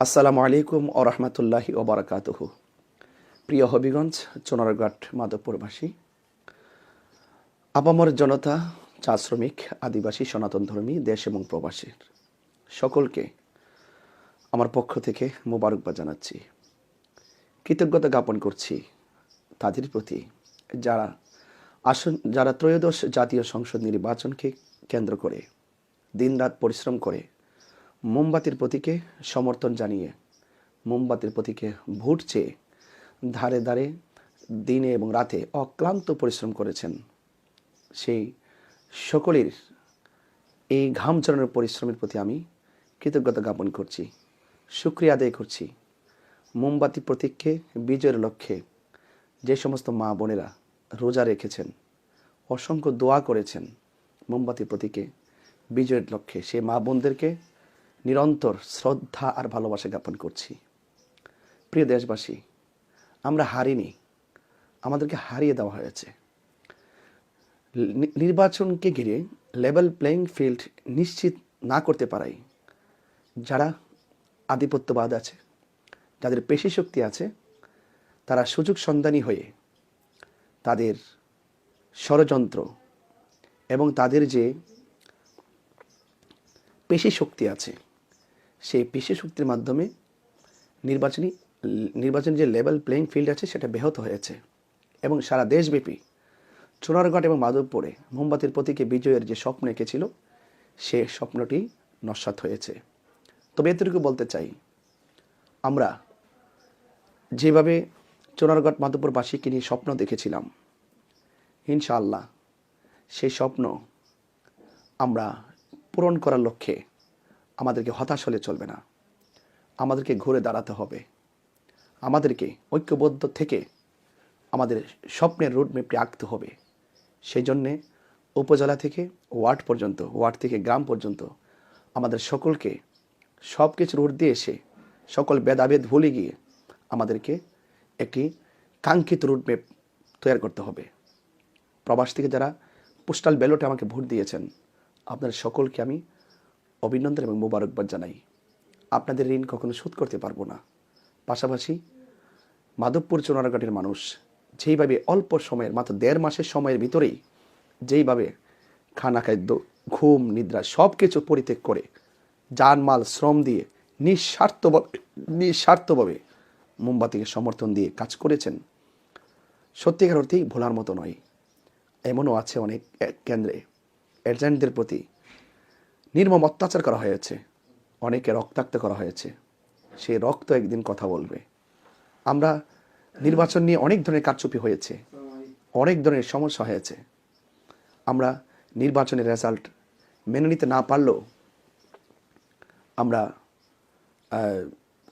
আসসালামু আলাইকুম ও রহমতুল্লাহি ও বারাকাতুহু। প্রিয় হবিগঞ্জ, চোনারঘাট মাধবপুরবাসী, আপামর জনতা, চা শ্রমিক, আদিবাসী, সনাতন ধর্মী, দেশ এবং প্রবাসীর সকলকে আমার পক্ষ থেকে মোবারকবাদ জানাচ্ছি। কৃতজ্ঞতা জ্ঞাপন করছি তাদের প্রতি যারা ত্রয়োদশ জাতীয় সংসদ নির্বাচনকে কেন্দ্র করে দিনরাত পরিশ্রম করে মোমবাতির প্রতীকে সমর্থন জানিয়ে মোমবাতির প্রতীকে ভোট চেয়ে ধারে ধারে দিনে এবং রাতে অক্লান্ত পরিশ্রম করেছেন। সেই সকলের এই ঘাম ঝরানোর পরিশ্রমের প্রতি আমি কৃতজ্ঞতা জ্ঞাপন করছি, শুকরিয়া আদায় করছি। মোমবাতি প্রতীককে বিজয়ের লক্ষ্যে যে সমস্ত মা বোনেরা রোজা রেখেছেন, অসংখ্য দোয়া করেছেন মোমবাতি প্রতীকে বিজয়ের লক্ষ্যে, সেই মা বোনদেরকে নিরন্তর শ্রদ্ধা আর ভালোবাসা জ্ঞাপন করছি। প্রিয় দেশবাসী, আমরা হারিনি, আমাদেরকে হারিয়ে দেওয়া হয়েছে। নির্বাচনকে ঘিরে লেভেল প্লেইং ফিল্ড নিশ্চিত না করতে পারাই যারা আধিপত্যবাদ আছে, যাদের পেশি শক্তি আছে, তারা সুযোগ সন্ধানী হয়ে তাদের ষড়যন্ত্র এবং তাদের যে পেশি শক্তি আছে, সেই পেশি শক্তির মাধ্যমে নির্বাচনী যে লেভেল প্লেইং ফিল্ড আছে সেটা ব্যাহত হয়েছে এবং সারা দেশব্যাপী চোরারঘাট এবং মাধবপুরে মোমবাতির প্রতীকে বিজয়ের যে স্বপ্ন এঁকেছিল সে স্বপ্নটি নস্যাৎ হয়েছে। তবে এতটুকু বলতে চাই, আমরা যেভাবে চোরারঘাট মাধবপুরবাসীকে নিয়ে স্বপ্ন দেখেছিলাম, ইনশাআল্লাহ সেই স্বপ্ন আমরা পূরণ করার লক্ষ্যে আমাদেরকে হতাশ হলে চলবে না, আমাদেরকে ঘুরে দাঁড়াতে হবে, আমাদেরকে ঐক্যবদ্ধ থেকে আমাদের স্বপ্নের রুটম্যাপটি আঁকতে হবে। সেই জন্যে উপজেলা থেকে ওয়ার্ড পর্যন্ত, ওয়ার্ড থেকে গ্রাম পর্যন্ত আমাদের সকলকে সব কিছুর ঊর্ধ্বে এসে সকল ভেদাভেদ ভুলে গিয়ে আমাদেরকে একটি কাঙ্ক্ষিত রুটম্যাপ তৈরি করতে হবে। প্রবাস থেকে যারা পোস্টাল ব্যালটে আমাকে ভোট দিয়েছেন, আপনাদের সকলকে আমি অভিনন্দন এবং মোবারকবাদ জানাই। আপনাদের ঋণ কখনো শোধ করতে পারবো না। পাশাপাশি মাধবপুর চোনারঘাটের মানুষ যেইভাবে অল্প সময়ের, মাত্র 1.5 মাসের সময়ের ভিতরেই যেইভাবে খানা, খাদ্য, ঘুম, নিদ্রা সব কিছু পরিত্যাগ করে জানমাল শ্রম দিয়ে নিঃস্বার্থভাবে মোমবাতিকে সমর্থন দিয়ে কাজ করেছেন, সত্যিকার অর্থেই ভোলার মতো নয়। এমনও আছে অনেক কেন্দ্রে এজেন্টদের প্রতি নির্মম অত্যাচার করা হয়েছে, অনেকে রক্তাক্ত করা হয়েছে। সেই রক্ত একদিন কথা বলবে। আমরা নির্বাচন নিয়ে অনেক ধরনের কারচুপি হয়েছে, অনেক ধরনের সমস্যা হয়েছে। আমরা নির্বাচনের রেজাল্ট মেনে নিতে না পারলেও আমরা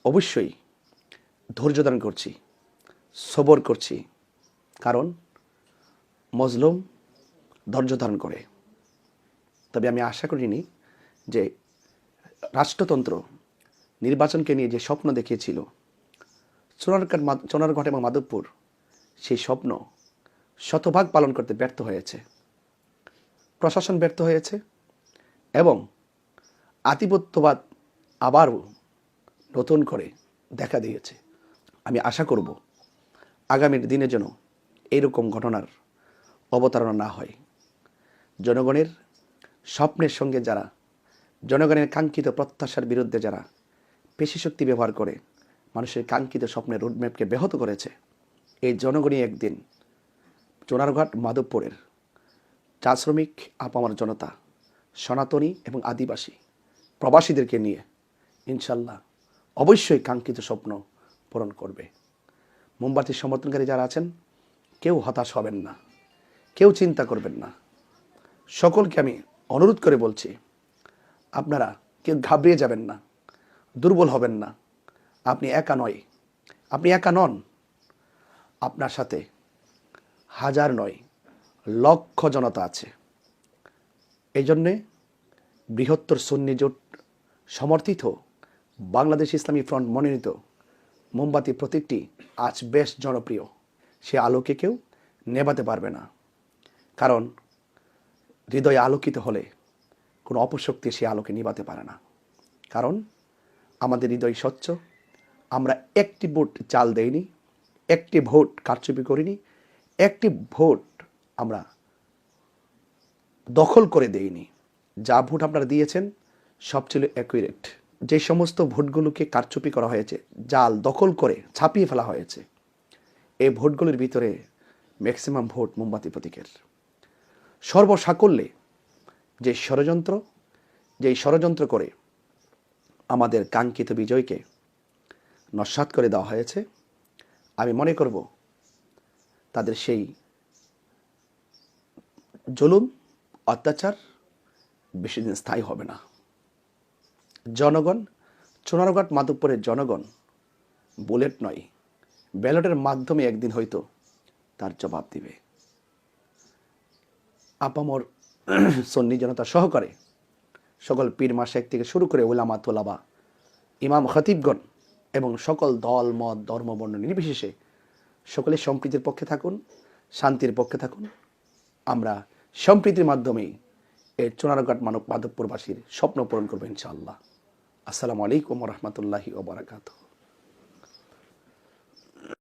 অবশ্যই ধৈর্য ধারণ করছি, সবর করছি, কারণ মজলুম ধৈর্য ধারণ করে। তবে আমি আশা করিনি যে রাষ্ট্রতন্ত্র নির্বাচনকে নিয়ে যে স্বপ্ন দেখিয়েছিল চোনারঘাট এবং মাধবপুর, সেই স্বপ্ন শতভাগ পালন করতে ব্যর্থ হয়েছে, প্রশাসন ব্যর্থ হয়েছে এবং আধিপত্যবাদ আবারও নতুন করে দেখা দিয়েছে। আমি আশা করব আগামীর দিনে যেন এইরকম ঘটনার অবতারণা না হয়। জনগণের স্বপ্নের সঙ্গে যারা, জনগণের কাঙ্ক্ষিত প্রত্যাশার বিরুদ্ধে যারা পেশি শক্তি ব্যবহার করে মানুষের কাঙ্ক্ষিত স্বপ্নের রোডম্যাপকে ব্যাহত করেছে, এই জনগণই একদিন চোনারঘাট মাধবপুরের চা শ্রমিক, আপামার জনতা, সনাতনী এবং আদিবাসী প্রবাসীদেরকে নিয়ে ইনশাল্লাহ অবশ্যই কাঙ্ক্ষিত স্বপ্ন পূরণ করবে। মোমবাতির সমর্থনকারী যারা আছেন, কেউ হতাশ হবেন না, কেউ চিন্তা করবেন না। সকলকে আমি অনুরোধ করে বলছি, আপনারা কেউ ঘাবড়িয়ে যাবেন না, দুর্বল হবেন না। আপনি একা নয়, আপনি একা নন, আপনার সাথে হাজার নয় লক্ষ জনতা আছে। এই জন্যে বৃহত্তর সুন্নি জোট সমর্থিত বাংলাদেশ ইসলামী ফ্রন্ট মনোনীত মোমবাতি প্রতীকটি আজ বেশ জনপ্রিয়। সে আলোকে কেউ নেভাতে পারবে না, কারণ হৃদয়ে আলোকিত হলে কোনো অপশক্তি সে আলোকে নিভাতে পারে না। কারণ আমাদের হৃদয় স্বচ্ছ, আমরা একটি ভোট জাল দেইনি, একটি ভোট কারচুপি করিনি, একটি ভোট আমরা দখল করে দেইনি। যা ভোট আপনারা দিয়েছেন সব ছিল অ্যাকুরেট। যে সমস্ত ভোটগুলোকে কারচুপি করা হয়েছে, জাল দখল করে ছাপিয়ে ফেলা হয়েছে, এই ভোটগুলির ভিতরে ম্যাক্সিমাম ভোট মোমবাতি প্রতীকের। সর্বসাকল্যে যেই ষড়যন্ত্র করে আমাদের কাঙ্ক্ষিত বিজয়কে নস্যাৎ করে দেওয়া হয়েছে, আমি মনে করব তাদের সেই জুলুম অত্যাচার বেশি দিন স্থায়ী হবে না। জনগণ, চুনারুঘাট মাধবপুরের জনগণ বুলেট নয়, ব্যালটের মাধ্যমে একদিন হয়তো তার জবাব দিবে। আপামর সন্নি জনতা সহকারে সকল পীর মাশায়েখ থেকে শুরু করে উলামা তোলাবা, ইমাম খতিবগণ এবং সকল দল মত ধর্ম বর্ণ নির্বিশেষে সকলে সম্প্রীতির পক্ষে থাকুন, শান্তির পক্ষে থাকুন। আমরা সম্প্রীতির মাধ্যমেই এই চুনারুঘাট মাধবপুরবাসীর স্বপ্ন পূরণ করবো ইনশাআল্লাহ। আসসালামু আলাইকুম ওয়া রাহমাতুল্লাহি ওয়া বারাকাতুহু।